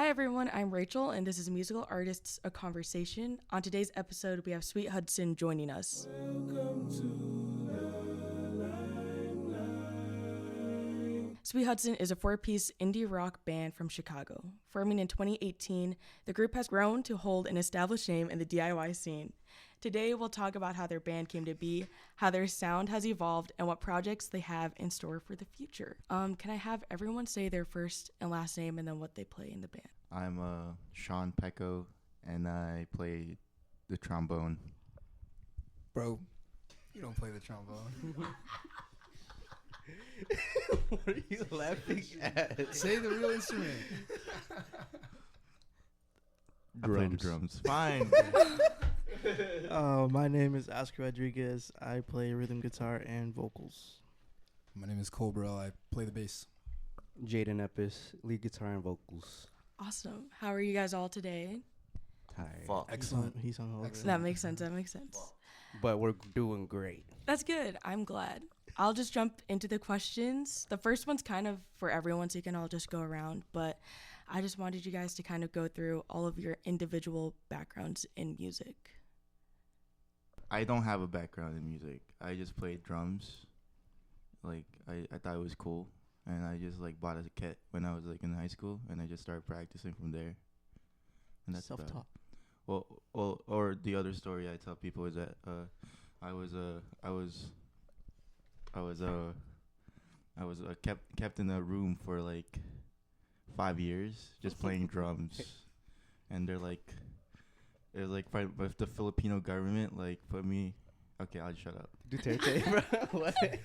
Hi everyone, I'm Rachel, and this is Musical Artists A Conversation. On today's episode, we have Sweet Hudson joining us. Welcome to the Limelight. Sweet Hudson is a 4-piece indie rock band from Chicago. Forming in 2018, the group has grown to hold an established name in the DIY scene. Today, we'll talk about how their band came to be, how their sound has evolved, and what projects they have in store for the future. Can I have everyone say their first and last name and then what they play in the band? I'm Sean Pecco, and I play the trombone. Bro, you don't play the trombone. What are you laughing at? Say the real instrument. I play the drums. Fine. My name is Oscar Rodriguez. I play rhythm guitar and vocals. My name is Cole Burrell. I play the bass. Jaden Epis, lead guitar and vocals. Awesome. How are you guys all today? Tired. Excellent. He's hungover. Excellent. That makes sense. But we're doing great. That's good. I'm glad. I'll just jump into the questions. The first one's kind of for everyone, so you can all just go around. But I just wanted you guys to kind of go through all of your individual backgrounds in music. I don't have a background in music. I just played drums. Like, I thought it was cool. And I just, like, bought a kit when I was, like, in high school. And I just started practicing from there. And that's about it. Self-taught. Well, or the other story I tell people is that I was kept in a room for like 5 years just playing drums, and they're like, it was like with the Filipino government like put me. Okay, I'll shut up. Duterte, bro. What? I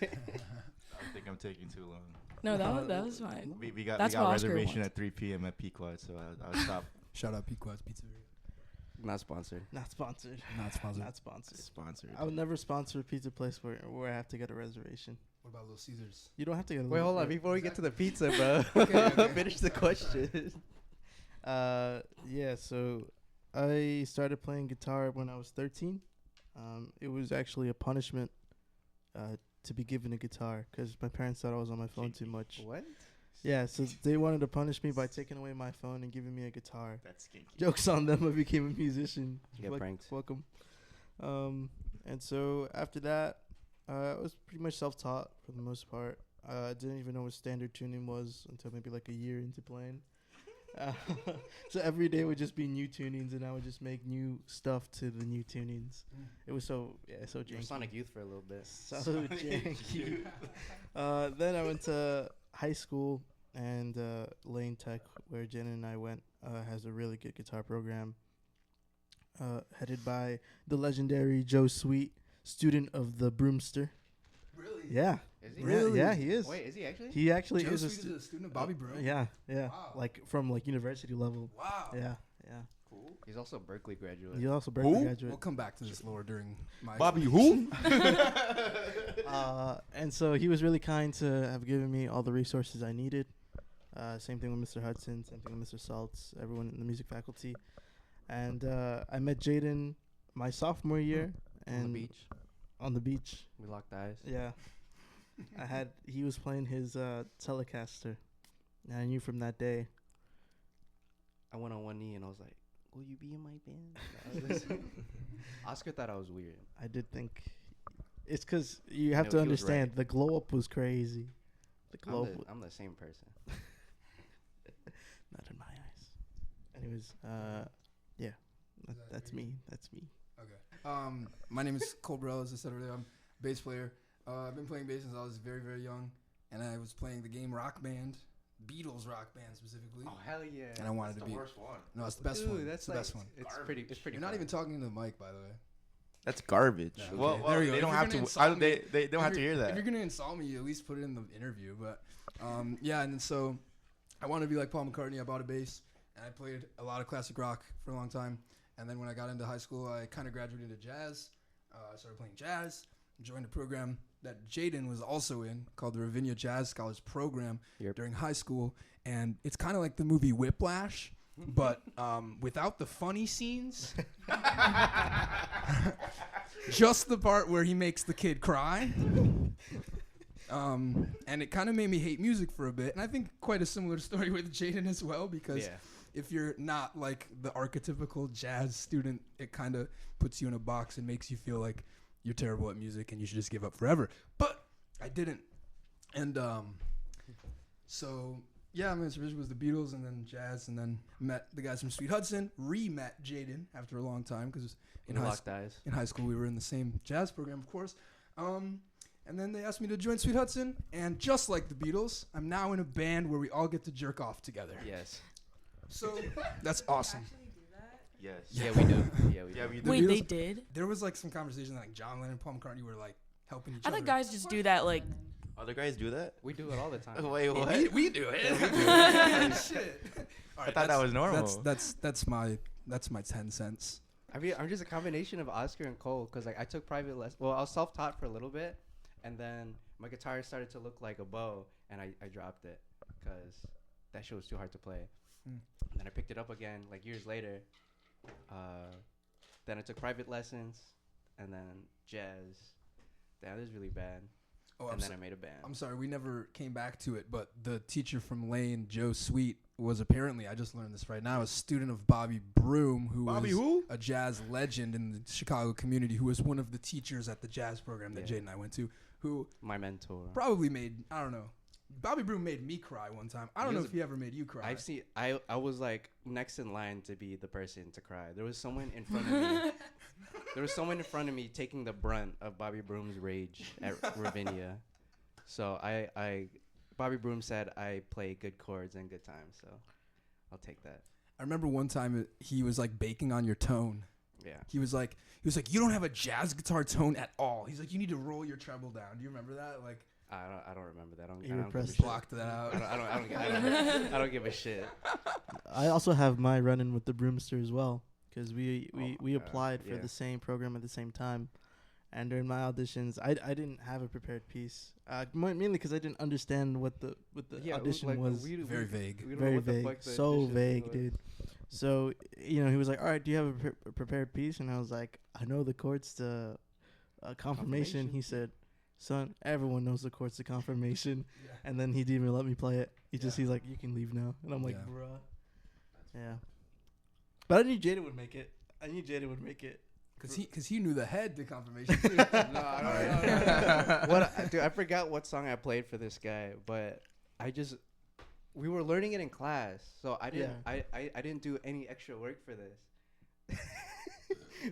think I'm taking too long. No, that was fine. We got That's what Oscar reservation wants. at 3 p.m. at Pequot, so I'll stop. Shout out Pequot's Pizzeria. Not sponsored. Not sponsored. Not sponsored. Not sponsored. Sponsored. I would never sponsor a pizza place where I have to get a reservation. What about Little Caesars? You don't have to get a Wait, hold on. Before we get to the pizza, bro. Okay. Finish the question. Yeah, so I started playing guitar when I was 13. It was actually a punishment to be given a guitar because my parents thought I was on my phone too much. What? Yeah, so they wanted to punish me by taking away my phone and giving me a guitar. That's skinky. Joke's on them. I became a musician. You get pranked. Welcome. And so after that, I was pretty much self-taught for the most part. I didn't even know what standard tuning was until maybe like a year into playing. So every day would just be new tunings, and I would just make new stuff to the new tunings. It was so You were janky. Sonic Youth for a little bit. So janky. Then I went to high school, and Lane Tech, where Jen and I went, has a really good guitar program, headed by the legendary Joe Sweet, student of the Broomster. Really? Yeah. Is he? Really? Yeah, he is. Wait, is he actually? He actually Joe is Sweet is a student of Bobby Bro? Yeah. Wow. Like from like university level. Wow. Yeah. Cool. He's also a Berkeley graduate. He's also Berkeley We'll graduate. come back to this lore during my Bobby who? And so he was really kind to have given me all the resources I needed. Same thing with Mr. Hudson, same thing with Mr. Saltz, everyone in the music faculty. And I met Jaden my sophomore year. On And the beach. On the beach. We locked eyes. Yeah. He was playing his Telecaster. And I knew from that day. I went on one knee and I was like, "Will you be in my band?" Oscar thought I was weird. I did think. It's because you have No, to he was understand, right. the glow up was crazy. The glow up. I'm the same person. Not in my eyes. Anyways, yeah. That's me. Okay. My name is Cole Burrell, as I said earlier. I'm a bass player. I've been playing bass since I was very, very young. And I was playing the game Rock Band, Beatles Rock Band specifically. Oh hell yeah! And I wanted to be. worst one. No, it's the best one. That's It's the best one. It's pretty. You're not even talking to the mic, by the way. That's garbage. Yeah, okay. Well, There you go. they If don't you're have gonna to. insult me- They don't have to hear If that. you're gonna insult me, you at least put it in the interview. But yeah, and then so I wanted to be like Paul McCartney. I bought a bass, and I played a lot of classic rock for a long time. And then when I got into high school, I kind of graduated into jazz. I started playing jazz, joined a program that Jaden was also in called the Ravinia Jazz Scholars Program during high school. And it's kind of like the movie Whiplash, but without the funny scenes. Just the part where he makes the kid cry. And it kind of made me hate music for a bit. And I think quite a similar story with Jaden as well, because if you're not like the archetypical jazz student, it kind of puts you in a box and makes you feel like you're terrible at music and you should just give up forever. But I didn't. And so, yeah, my inspiration was the Beatles and then jazz, and then met the guys from Sweet Hudson, re-met Jaden after a long time, because in high school we were in the same jazz program, of course. And then they asked me to join Sweet Hudson, and just like the Beatles, I'm now in a band where we all get to jerk off together. Yes. So that's awesome. Yes. Yeah, we do. Yeah, we do. The Wait, they Beatles- did? There was like some conversation that like John Lennon and Paul McCartney were like helping each I other. thought guys just do that, like, Other guys do that? We do it all the time. Wait, what? We do it. Shit. All I thought that was normal. That's my 10 cents. I mean, I'm just a combination of Oscar and Cole, because like I took private lessons. Well, I was self-taught for a little bit, and then my guitar started to look like a bow, and I dropped it because that shit was too hard to play. And then I picked it up again like years later. Then I took private lessons, and then jazz. Damn, this is really bad. Oh, and then I made a band. I'm sorry, we never came back to it, but the teacher from Lane, Joe Sweet, was apparently, I just learned this right now, a student of Bobby Broom, who was a jazz legend in the Chicago community, who was one of the teachers at the jazz program that Jade and I went to, who my mentor probably made, I don't know, Bobby Broom made me cry one time. I don't know if he ever made you cry. I was like next in line to be the person to cry. There was someone in front of me. There was someone in front of me taking the brunt of Bobby Broom's rage at Ravinia. So Bobby Broom said I play good chords and good times, so I'll take that. I remember one time he was like baking on your tone. Yeah. He was like, you don't have a jazz guitar tone at all. He's like, you need to roll your treble down. Do you remember that? Like, I don't remember that. You repressed blocked that out. I don't give a shit. I also have my run-in with the Broomster as well, because we applied for the same program at the same time. And during my auditions, I didn't have a prepared piece, mainly because I didn't understand what the audition was. Very vague. Very vague. So vague, dude. So, he was like, all right, do you have a prepared piece? And I was like, I know the chords to confirmation. He said, son, everyone knows the chords to confirmation. And then he didn't even let me play it. He's like, you can leave now. And I'm like, bruh. Yeah. But I knew Jaden would make it. Because he knew the head to confirmation too. No, I don't. Dude, I forgot what song I played for this guy, but we were learning it in class, so I didn't do any extra work for this,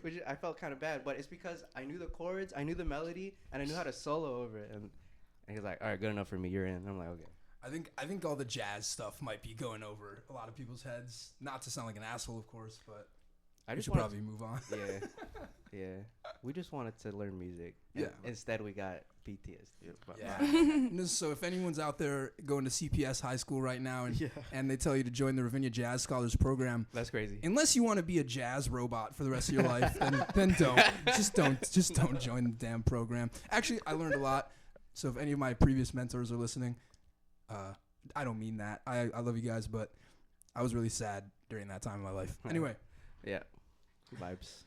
which I felt kind of bad. But it's because I knew the chords, I knew the melody, and I knew how to solo over it. And he's like, "All right, good enough for me. You're in." And I'm like, "Okay." I think all the jazz stuff might be going over a lot of people's heads. Not to sound like an asshole, of course, but we should probably move on. Yeah. We just wanted to learn music. Yeah. Instead, we got PTSD. Yeah. So if anyone's out there going to CPS high school right now and they tell you to join the Ravinia Jazz Scholars Program, that's crazy. Unless you want to be a jazz robot for the rest of your life, then don't. Just don't join the damn program. Actually, I learned a lot. So if any of my previous mentors are listening, I don't mean that. I love you guys, but I was really sad during that time in my life. Anyway. Yeah. Vibes.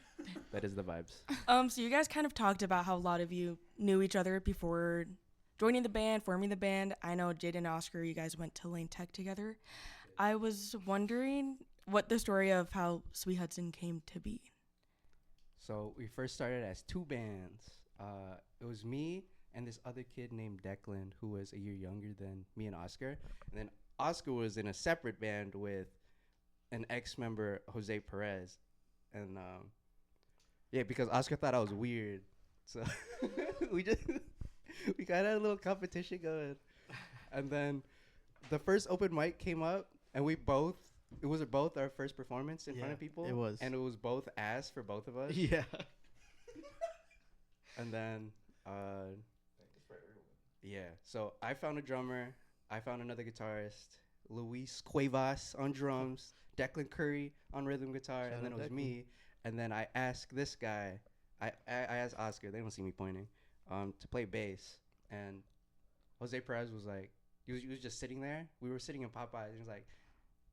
That is the vibes. So you guys kind of talked about how a lot of you knew each other before joining the band, forming the band. I know Jade and Oscar, you guys went to Lane Tech together. I was wondering what the story of how Sweet Hudson came to be. So we first started as two bands. It was me and this other kid named Declan, who was a year younger than me and Oscar. And then Oscar was in a separate band with an ex-member, Jose Perez. And because Oscar thought I was weird, so we kind of had a little competition going. And then the first open mic came up, and it was both our first performance in front of people. It was, and it was both ass for both of us. Yeah. And then so I found a drummer, I found another guitarist, Luis Cuevas on drums, Declan Curry on rhythm guitar, and then it was me. And then I asked this guy, I asked Oscar, they don't see me pointing, to play bass. And Jose Perez was like, he was just sitting there. We were sitting in Popeyes, and he was like,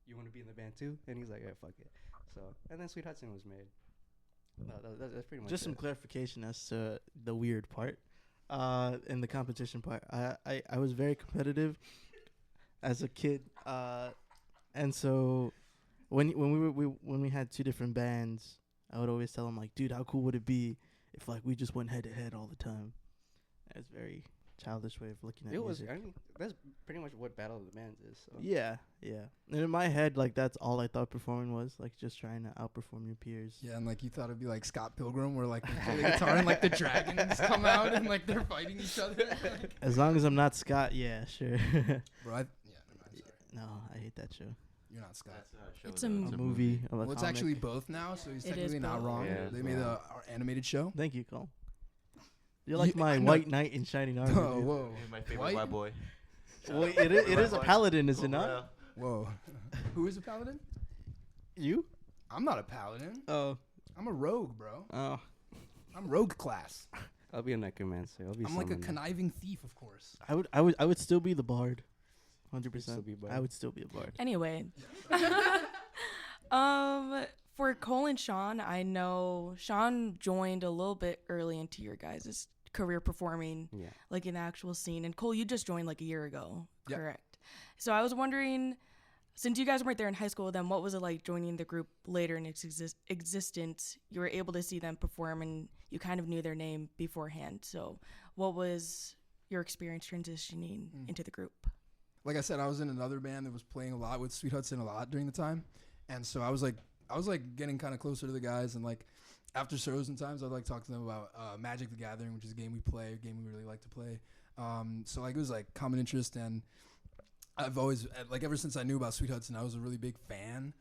you want to be in the band too? And he's like, yeah, fuck it. So, and then Sweet Hudson was made. That's pretty much just some clarification as to the weird part. in the competition part. I was very competitive as a kid, and so when we had two different bands, I would always tell them like, dude, how cool would it be if like we just went head to head all the time? It's very childish way of looking at music. I mean, that's pretty much what Battle of the Bands is. So. Yeah. And in my head, like that's all I thought performing was, like just trying to outperform your peers. Yeah, and like you thought it'd be like Scott Pilgrim, where like they play the guitar and like the dragons come out and like they're fighting each other. As long as I'm not Scott, yeah, sure. Bro, never mind, sorry. No, I hate that show. You're not Scott. It's a A movie. Of a Well, it's comic. actually both now, so he's It is technically not both. wrong. Yeah. They made our animated show. Thank you, Cole. You're like my I know. white knight in shining armor. Oh, dude. whoa. He's my favorite White? white boy. Well, it is a paladin, is it not? Whoa. Who is a paladin? You? I'm not a paladin. Oh. I'm a rogue, bro. Oh. I'm rogue class. I'll be a necromancer. I'll be I'm like a summoning. conniving thief, of course. I would still be the bard. 100%. still be bard. I would still be a bard. Anyway, for Cole and Sean, I know Sean joined a little bit early into your guys' career performing, Yeah. like in the actual scene. And Cole, you just joined like a year ago, Yep. correct? So I was wondering, since you guys weren't there in high school with them, what was it like joining the group later in its existence? You were able to see them perform, and you kind of knew their name beforehand. So what was your experience transitioning into the group? Like I said, I was in another band that was playing a lot with Sweet Hudson a lot during the time, and so I was like getting kind of closer to the guys, and like after shows and times, I'd like talk to them about Magic the Gathering, which is a game we play, a game we really like to play. So like it was like common interest, and I've always like ever since I knew about Sweet Hudson, I was a really big fan.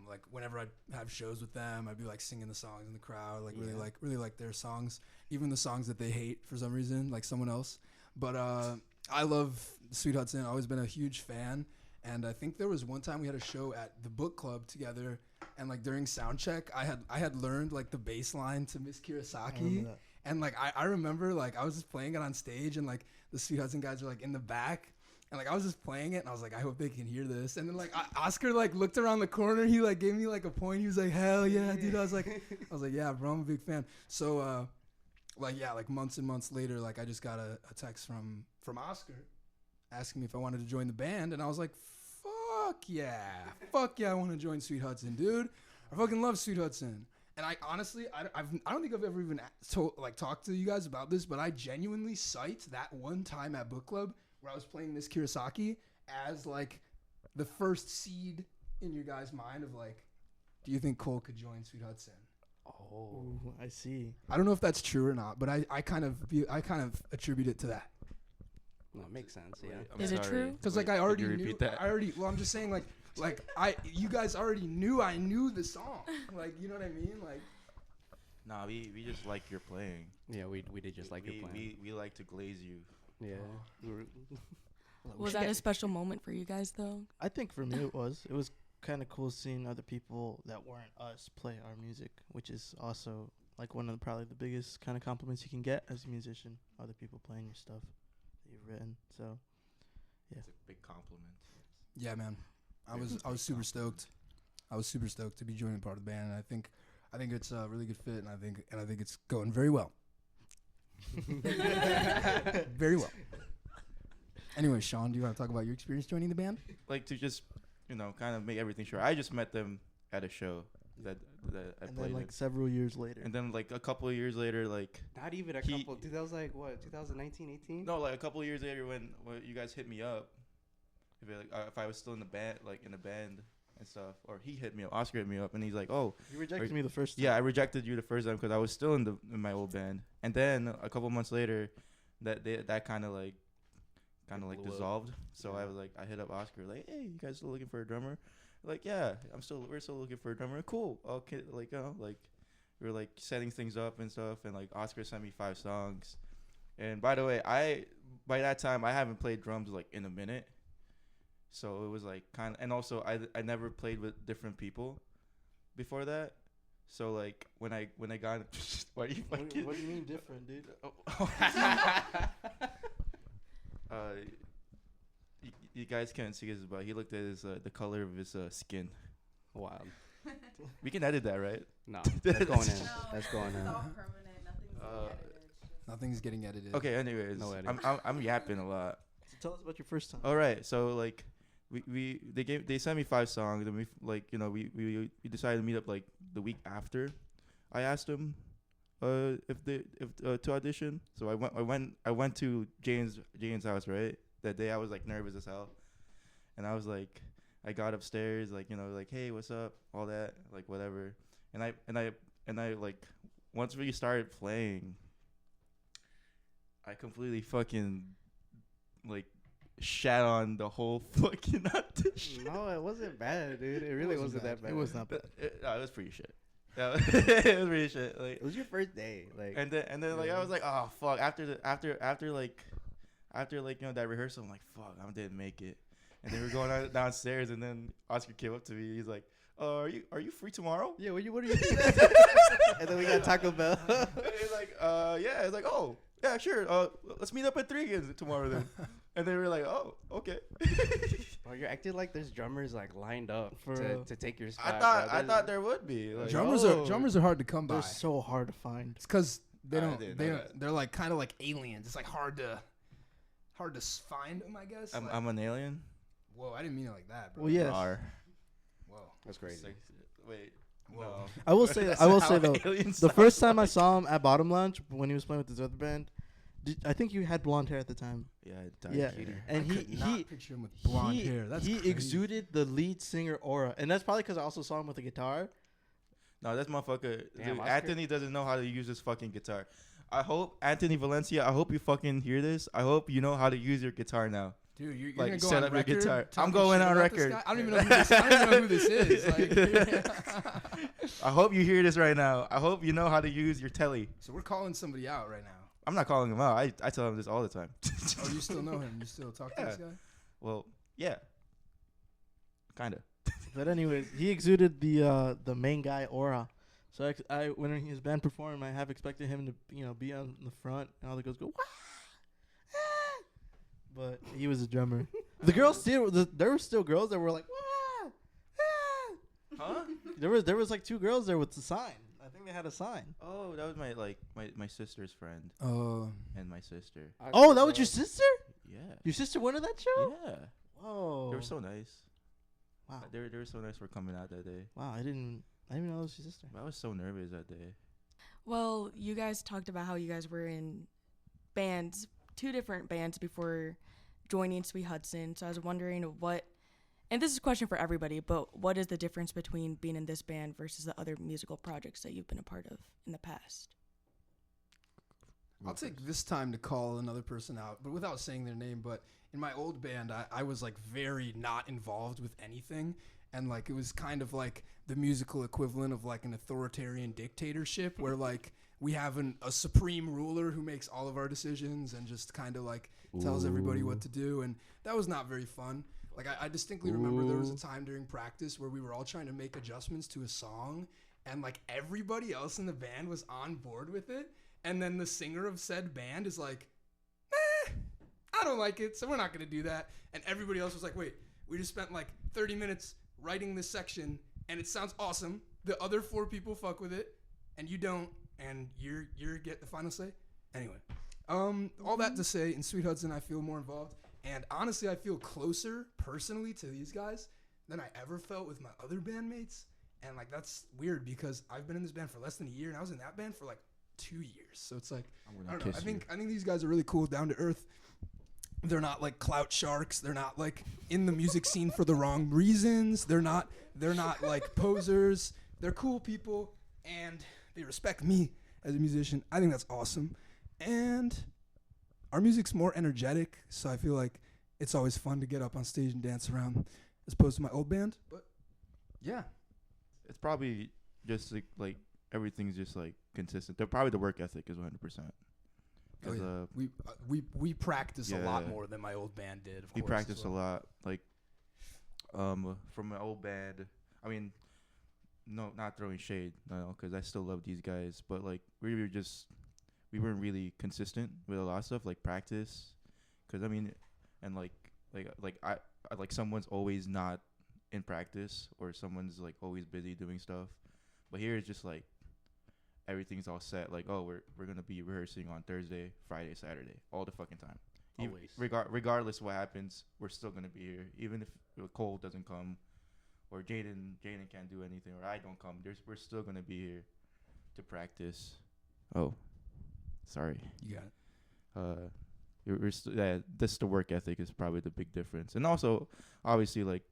Like whenever I'd have shows with them, I'd be like singing the songs in the crowd, like really like their songs, even the songs that they hate for some reason, like someone else. But I love Sweet Hudson. I've always been a huge fan. And I think there was one time we had a show at the book club together, and like during sound check, I had learned like the bass line to Miss Kirasaki, and like I remember like I was just playing it on stage, and like the Sweet Hudson guys were like in the back, and like I was just playing it, and I was like, I hope they can hear this. And then like Oscar like looked around the corner, he like gave me like a point. He was like, hell yeah, dude. I was like, yeah, bro, I'm a big fan. So like months and months later, like I just got a text from Oscar asking me if I wanted to join the band, and I was like, fuck yeah, I want to join Sweet Hudson, dude. I fucking love Sweet Hudson. And I honestly, I don't think I've ever even talked to you guys about this, but I genuinely cite that one time at book club where I was playing Miss Kirasaki as like the first seed in your guys' mind of like, do you think Cole could join Sweet Hudson? Oh, I see. I don't know if that's true or not, but I kind of attribute it to that. No, it makes sense. Yeah. Is it true? Because like Wait, I already could you knew. repeat that? Well, I'm just saying you guys already knew I knew the song. Like, you know what I mean? Like, Nah, we just like your playing. Yeah, we did just like your plan. We like to glaze you. Yeah. Was that a special moment for you guys, though? I think for me it was. It was kind of cool seeing other people that weren't us play our music, which is also like one of probably the biggest kind of compliments you can get as a musician. Other people playing your stuff that you've written. So, yeah. It's a big compliment. yeah, man, I was super stoked. I was super stoked to be joining part of the band, and I think it's a really good fit, and I think it's going very well. Very well. Anyway, Sean, do you want to talk about your experience joining the band? Like to just, kind of make everything sure. I just met them at a show that I And played then like in. several years later. And then like a couple of years later, like Not even a He- couple. Dude, that was like what? 2019, 18. no, like a couple of years later when you guys hit me up, if I was still in the band, and stuff, or he hit me up, Oscar hit me up, and he's like, oh, You rejected me the first time. yeah, I rejected you the first time because I was still in my old band, and then a couple months later, that kind of like Blew up. dissolved. So Yeah. I hit up Oscar like, hey, you guys still looking for a drummer? Like, yeah, we're still looking for a drummer. Cool. Okay, like we were like setting things up and stuff, and like Oscar sent me 5 songs. And by the way, by that time I haven't played drums like in a minute. So it was like kind of, and also I never played with different people before that. So like when I got why are you What, fucking what do you mean different, dude? you guys can't see his, but he looked at his the color of his skin. Wild. We can edit that, right? No, that's going in. No, That's going it's in. all permanent. Nothing's Uh, being edited. It's just Nothing's getting edited. Okay, anyways, No edit. I'm yapping a lot. So tell us about your first time. All right, so like they sent me 5 songs, and we decided to meet up like the week after. I asked them if to audition. So I went to Jane's house, right? That day I was like nervous as hell. And I was like, I got upstairs, like, like, hey, what's up? All that, like, whatever. And I like, once we started playing, I completely fucking like shat on the whole fucking audition. No, it wasn't bad, dude. It really wasn't that bad. It was not bad. It was pretty shit. Yeah, it was pretty shit. Like, It was your first day, like. and then like I was like, oh fuck. After that rehearsal, I'm like, fuck, I didn't make it. And then we were going downstairs, and then Oscar came up to me. He's like, are you free tomorrow? Yeah, what are you doing? And then we got Taco Bell. He's like, yeah. It's like, oh, yeah, sure. Let's meet up at 3 again tomorrow then. And then we were like, oh, okay. Bro, you're acting like there's drummers like lined up For to real. take your spot. I thought there would be. Like, Drummers are hard to come by. They're so hard to find. It's because I didn't know that. they're like kind of like aliens. It's like hard to find them, I guess. Like, I'm an alien. whoa, I didn't mean it like that, bro. Well, yes. Are. Whoa. That's crazy. Wait. Whoa. No. I will say. That's I will how say though, aliens the sound. first time I saw him at Bottom Lounge when he was playing with his other band, I think you had blonde hair at the time. Yeah, Yeah, Cheater. and I could not picture him with blonde hair. That's he crazy. exuded the lead singer aura, and that's probably because I also saw him with a guitar. No, this motherfucker. Damn, Dude, Oscar. Anthony doesn't know how to use his fucking guitar. I hope Anthony Valencia. I hope you fucking hear this. I hope you know how to use your guitar now. Dude, you're Like, gonna go set on up your record guitar. talking I'm going shit on about this record. guy? I don't even know who this is. Like, I hope you hear this right now. I hope you know how to use your telly. so we're calling somebody out right now. I'm not calling him out. I tell him this all the time. Oh, you still know him? You still talk to this guy? Well, yeah, kind of. But anyways, he exuded the main guy aura. So I when his band performed, I have expected him to be on the front, and all the girls go, "Wah! Ah!" But he was a drummer. The girls still there were still girls that were like, "Wah! Ah!" Huh? There was like 2 girls there with the sign. I think they had a sign. Oh, that was my sister's friend Oh. and my sister. Oh, that was your sister? Yeah. Your sister went to that show? Yeah. Whoa. They were so nice. Wow. They were so nice for coming out that day. Wow, I didn't even know it was your sister. I was so nervous that day. Well, you guys talked about how you guys were in bands, 2 different bands before joining Sweet Hudson. So I was wondering and this is a question for everybody, but what is the difference between being in this band versus the other musical projects that you've been a part of in the past? I'll take this time to call another person out, but without saying their name. But in my old band, I was like very not involved with anything. And like it was kind of like the musical equivalent of like an authoritarian dictatorship where like we have a supreme ruler who makes all of our decisions and just kind of like tells everybody what to do. And that was not very fun. Like I distinctly remember there was a time during practice where we were all trying to make adjustments to a song and like everybody else in the band was on board with it. And then the singer of said band is like, I don't like it, so we're not going to do that. And everybody else was like, wait, we just spent like 30 minutes writing this section and it sounds awesome. The other 4 people fuck with it and you don't, and you get the final say. Anyway, all that to say, in Sweet Hudson, I feel more involved. And honestly, I feel closer personally to these guys than I ever felt with my other bandmates. And like, that's weird because I've been in this band for less than a year and I was in that band for like 2 years. So it's like, I don't know. I think these guys are really cool, down to earth. They're not like clout sharks. They're not like in the music scene for the wrong reasons. They're not like posers. They're cool people and they respect me as a musician. I think that's awesome. And our music's more energetic, so I feel like it's always fun to get up on stage and dance around as opposed to my old band. But yeah. It's probably just like everything's just like consistent. Probably the work ethic is 100%. Oh, yeah. We practice a lot more than my old band did. Of We course, practice as a well. lot. Like, from my old band. I mean, no, not throwing shade, no, because I still love these guys. But like, we weren't really consistent with a lot of stuff, like practice. Because I mean, and like I like someone's always not in practice, or someone's like always busy doing stuff. But here it's just like everything's all set. Like, oh, we're gonna be rehearsing on Thursday, Friday, Saturday, all the fucking time. Always. Regardless what happens, we're still gonna be here. Even if Cole doesn't come, or Jaden can't do anything, or I don't come. We're still gonna be here to practice. Oh, sorry. You got it. This the work ethic is probably the big difference, and also obviously like,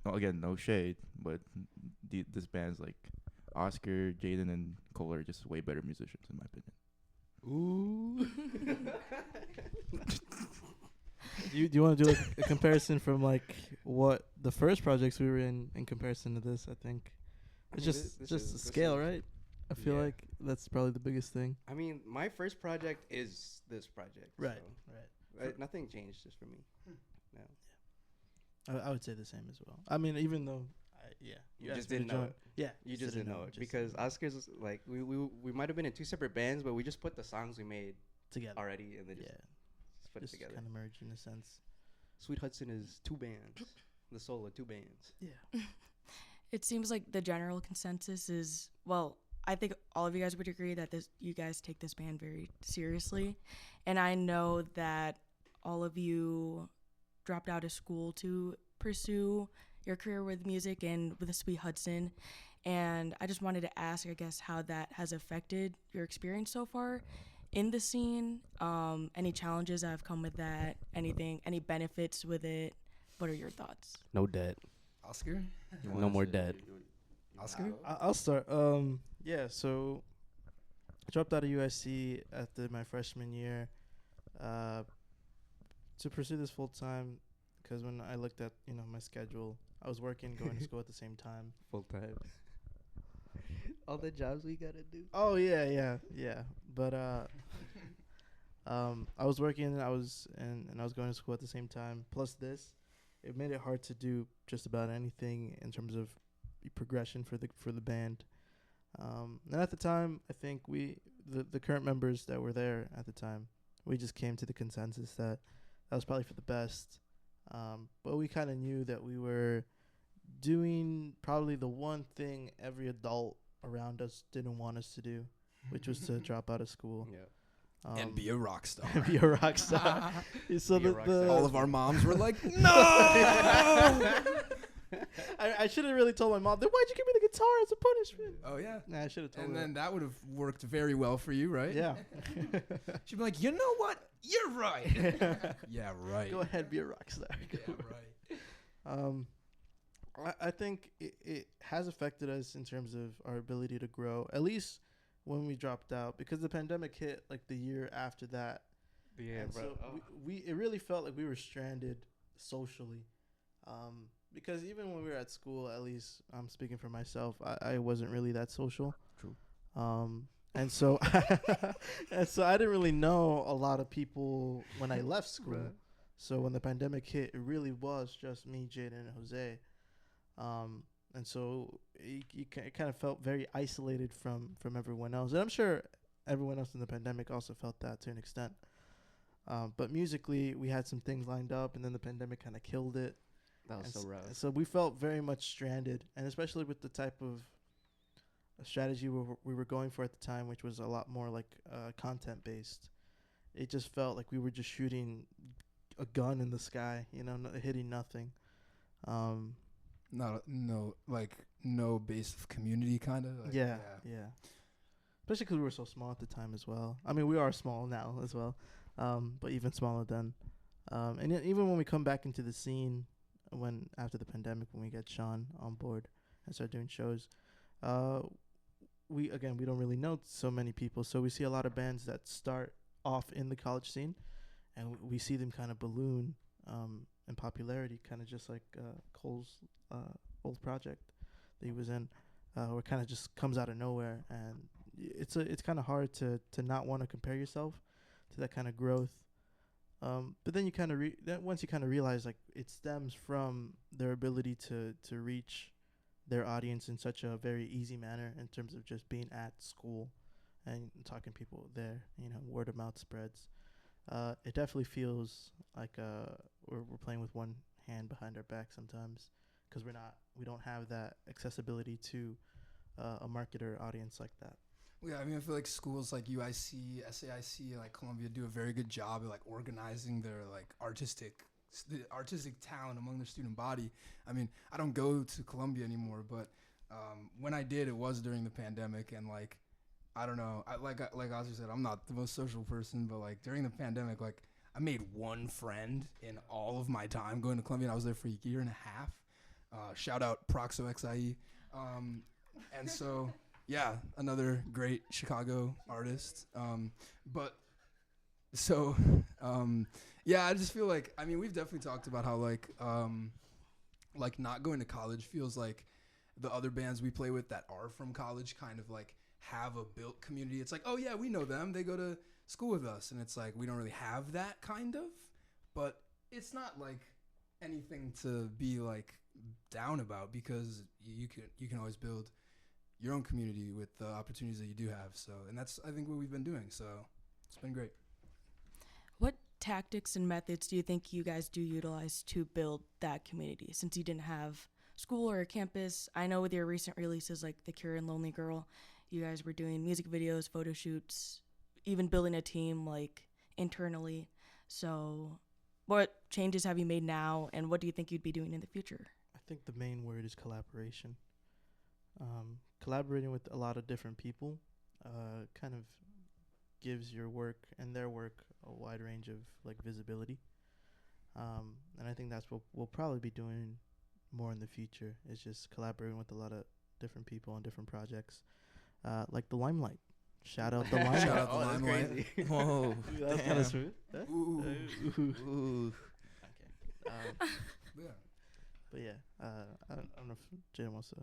again, no shade, but this band's like Oscar, Jaden, and Cole are just way better musicians in my opinion. Ooh. do you want to do like a comparison from like what the first projects we were in comparison to this? I think it's just the scale, right? I feel like that's probably the biggest thing. I mean, my first project is this project. Right, so right. nothing changed just for me. No. I would say the same as well. I mean, even though, You just didn't know it. Yeah, You just didn't know it because Oscar's like we might have been in two separate bands, but we just put the songs we made together already and then just put it just together. kind of merged in a sense. Sweet Hudson is two bands, the soul of two bands. Yeah. It seems like the general consensus is, well, I think all of you guys would agree that you guys take this band very seriously. And I know that all of you dropped out of school to pursue your career with music and with the Sweet Hudson. And I just wanted to ask, I guess, how that has affected your experience so far in the scene. Any challenges that have come with that? Any benefits with it? What are your thoughts? No debt. Oscar? No more debt. Oscar? I'll start. Yeah, so I dropped out of USC after my freshman year to pursue this full time because when I looked at my schedule, I was working, going to school at the same time. Full time. All the jobs we gotta do. Oh yeah. But I was working and I was going to school at the same time. Plus this, it made it hard to do just about anything in terms of progression for the band. And at the time, I think the current members that were there at the time, we just came to the consensus that was probably for the best. But we kind of knew that we were doing probably the one thing every adult around us didn't want us to do, which was to drop out of school. Yeah. And be a rock star. Be a rock star. So Be a rock star. All of our moms were like, no! I should have really told my mom, then why'd you give me the guitar as a punishment? Oh, yeah. Nah, I should have told And her. then that would have worked very well for you, right? Yeah. She'd be like, you know what? You're right. Yeah, right. Go ahead, be a rock star. Yeah, right. I think it has affected us in terms of our ability to grow, at least when we dropped out, because the pandemic hit like the year after that. Yeah, And bro. so it really felt like we were stranded socially. Because even when we were at school, at least I'm speaking for myself, I wasn't really that social. True. And so I didn't really know a lot of people when I left school. Right. So when the pandemic hit, it really was just me, Jaden, and Jose. And so it kind of felt very isolated from everyone else. And I'm sure everyone else in the pandemic also felt that to an extent. But musically, we had some things lined up, and then the pandemic kind of killed it. That was so rough. So we felt very much stranded, and especially with the type of strategy we were going for at the time, which was a lot more like content-based. It just felt like we were just shooting a gun in the sky, hitting nothing. No base of community kind of. Yeah. Especially because we were so small at the time as well. I mean, we are small now as well, but even smaller then. And even when we come back into the scene, after the pandemic, when we get Sean on board and start doing shows, we don't really know so many people. So we see a lot of bands that start off in the college scene, and we see them kind of balloon in popularity, kind of just like Cole's old project that he was in, where it kind of just comes out of nowhere, and it's kind of hard to not want to compare yourself to that kind of growth. But then you kind of once you kind of realize like it stems from their ability to reach their audience in such a very easy manner in terms of just being at school and talking to people there, word of mouth spreads. It definitely feels like we're playing with one hand behind our back sometimes, because we don't have that accessibility to a marketer audience like that. Yeah, I mean, I feel like schools like UIC, SAIC, like Columbia do a very good job of like organizing their like the artistic talent among their student body. I mean, I don't go to Columbia anymore, but when I did, it was during the pandemic, and like, I don't know, like Oscar said, I'm not the most social person, but like during the pandemic, like I made one friend in all of my time going to Columbia, and I was there for a year and a half. Shout out Proxo XIE. And so, yeah, another great Chicago artist. Yeah, I just feel like, I mean, we've definitely talked about how like not going to college feels like the other bands we play with that are from college kind of like have a built community. It's like, oh yeah, we know them. They go to school with us. And it's like, we don't really have that kind of, but it's not like anything to be like down about, because you can always build your own community with the opportunities that you do have. So, and that's, I think, what we've been doing. So it's been great. What tactics and methods do you think you guys do utilize to build that community, since you didn't have school or a campus? I know with your recent releases like The Cure and Lonely Girl, you guys were doing music videos, photo shoots, even building a team like internally. So what changes have you made now, and what do you think you'd be doing in the future? I think the main word is collaboration. Collaborating with a lot of different people kind of gives your work and their work a wide range of like visibility. And I think that's what we'll probably be doing more in the future, is just collaborating with a lot of different people on different projects. Like the Limelight. Shout out the Limelight. Shout out the that's Limelight. crazy. Whoa, That's kind of smooth. Huh? Ooh. Ooh. Okay. Yeah. But yeah, I don't know if Jay wants to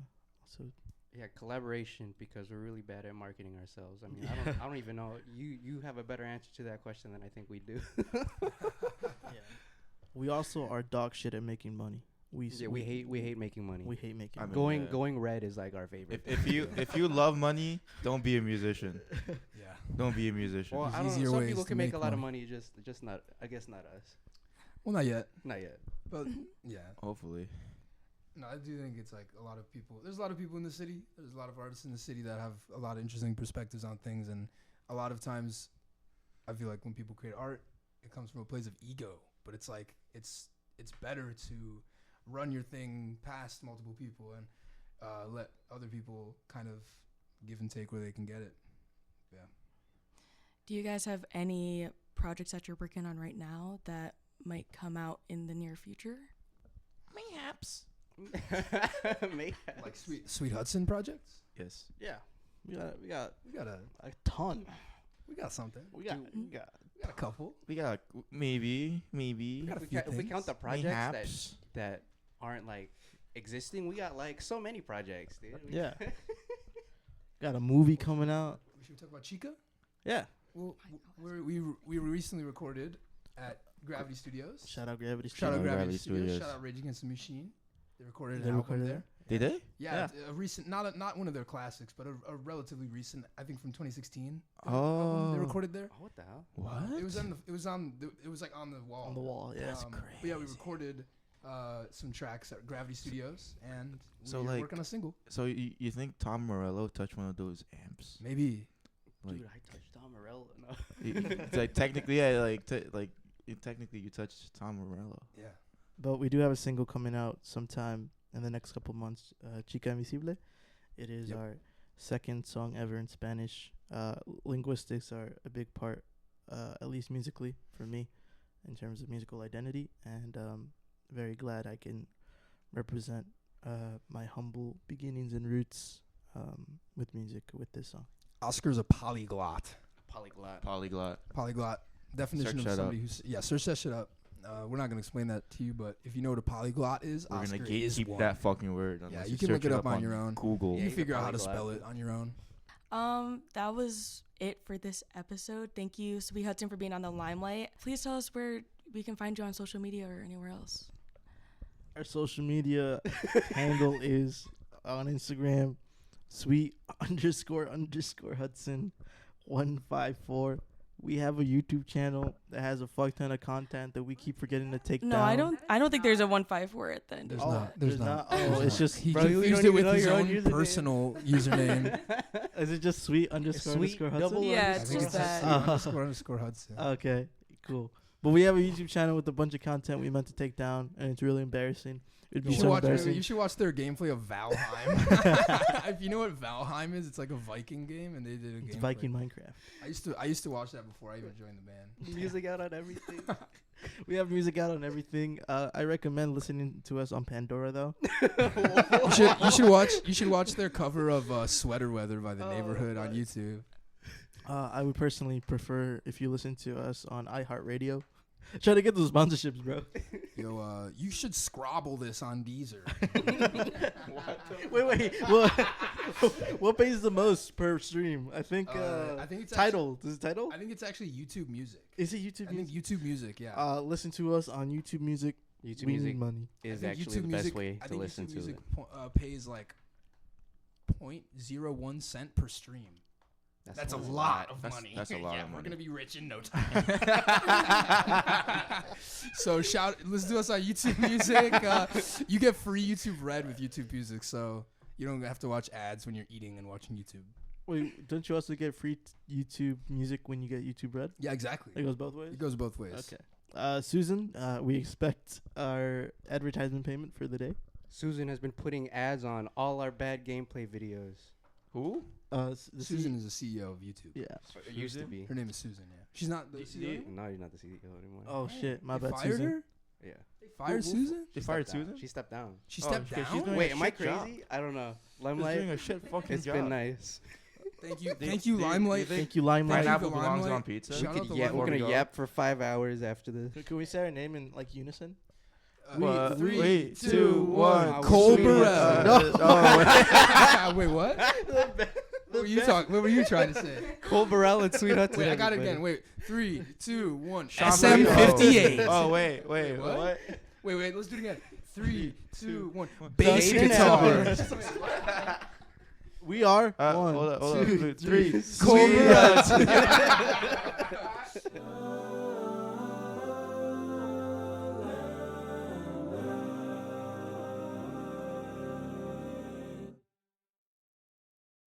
also. Yeah, collaboration, because we're really bad at marketing ourselves. I mean, I don't even know. You have a better answer to that question than I think we do. Yeah. We also are dog shit at making money. We hate making money. We hate making I money. mean, Going red is like our favorite. If you love money, don't be a musician. Yeah. Don't be a musician. Well, There's I don't easier know. Some ways people to can make make a lot of money. money, just not. I guess not us. Well, not yet, Not yet. but yeah. Hopefully. No, I do think it's like a lot of people. There's a lot of people in the city. There's a lot of artists in the city that have a lot of interesting perspectives on things, and a lot of times, I feel like when people create art, it comes from a place of ego. But it's like it's better to run your thing past multiple people and let other people kind of give and take where they can get it. Yeah. Do you guys have any projects that you're working on right now that might come out in the near future? Mayhaps. Like Sweet Hudson projects. Yes. Yeah. We got We got a ton. something. We got We got a couple. We got maybe. got a If few we things. count the projects Mayhaps. that aren't like existing, we got like so many projects, dude. Yeah. Got a movie coming out. Should we talk about Chica? Yeah. Well, we recently recorded at Gravity Studios. Shout out Gravity Shout out Studios. Gravity Gravity Studios. Studios. Shout out Rage Against the Machine. They recorded They an album recorded there. Did they? Yeah, a recent, not one of their classics, but a relatively recent. I think from 2016. Oh. They recorded there. Oh, what the hell? What? It was like on the wall. On the wall, yeah. That's But yeah, we recorded some tracks at Gravity Studios, and So, we're like- working on a single. So you think Tom Morello touched one of those amps? Maybe. Like, Dude, I touched Tom Morello. No. it's like technically, yeah, technically you touched Tom Morello. Yeah. But we do have a single coming out sometime in the next couple months, Chica Invisible. It is Yep. our second song ever in Spanish. Linguistics are a big part, at least musically, for me, in terms of musical identity. And very glad I can represent my humble beginnings and roots with music with this song. Oscar's a polyglot. Polyglot. Polyglot. Definition Search of that somebody who's search that shit up. We're not gonna explain that to you, but if you know what a polyglot is, We're Oscar gonna is gatekeep one. that fucking word. Yeah, unless you can look search it up on your own. Google. You Yeah, can figure out how to polyglot. spell it on your own. That was it for this episode. Thank you, Sweet Hudson, for being on the Limelight. Please tell us where we can find you on social media or anywhere else. Our social media handle is on Instagram, sweet__Hudson 154. we have a YouTube channel that has a fuck ton of content that we keep forgetting to take No, down. I don't think there's a 1-5 for it then. There's Oh, not. there's not. Oh, it's just he Bro, you confused don't it even with know his your own own username. personal username. Is it just sweet underscore Sweet underscore double Hudson? Yeah, I it's think just it's just that. underscore Hudson. Okay, cool. But we have a YouTube channel with a bunch of content we meant to take down, and it's really embarrassing. It'd be You should, so watch, embarrassing. you should watch their gameplay of Valheim. If you know what Valheim is, it's like a Viking game, and they did a It's gameplay. Viking Minecraft. I used to watch that before I even joined the band. Music out on everything. We have music out on everything. I recommend listening to us on Pandora though. You should watch their cover of Sweater Weather by The Neighborhood on YouTube. I would personally prefer if you listen to us on iHeartRadio. Try to get those sponsorships, bro. Yo, you should scrabble this on Deezer. Wait. What pays the most per stream? I think I think it's Tidal. Is it Tidal? I think it's actually YouTube Music. Is it YouTube I think Music? YouTube Music, yeah. Listen to us on YouTube Music. YouTube We Music need money. is I think actually the best way I to think listen YouTube to Music it. Pays like 0.01 cent per stream. That's a lot of money. That's a lot yeah, of we're money. gonna be rich in no time. So let's do us on YouTube Music. You get free YouTube Red with YouTube Music, so you don't have to watch ads when you're eating and watching YouTube. Wait, don't you also get free YouTube Music when you get YouTube Red? Yeah, exactly. It goes both ways. It goes both ways. Okay. Susan, we expect our advertisement payment for the day. Susan has been putting ads on all our bad gameplay videos. Who? Susan is the CEO of YouTube. Yeah. It used to be. Her name is Susan. Yeah, she's not the CEO. No, you're not the CEO anymore. Oh shit, my They bad, fired Susan. her. Yeah. They fired Susan. They She fired stepped down. Susan? She stepped down. She Oh, stepped okay, she's down. doing Wait, a am I shit job. crazy? I don't know. She's Limelight. doing a shit fucking It's job. been nice. Thank you, They- thank you, they- Limelight. they- Thank you, Limelight. Pineapple the belongs Limelight. on pizza. Shout out to We're Limelight. gonna go. yap for 5 hours after this. Can we say our name in like unison? Three, two, one. Cole Sweet Burrell. No. Wait, what? What were you trying to say? Cole Burrell and Sweet Hudson. Wait, I got it everybody. again. Wait, 3, 2, 1. Sean SM58. Oh, wait. What? What? Wait. Let's do it again. 3, 2, 1. Bass Bass guitar. guitar. We are Hold one, up, two, three. Cole Sweet Burrell.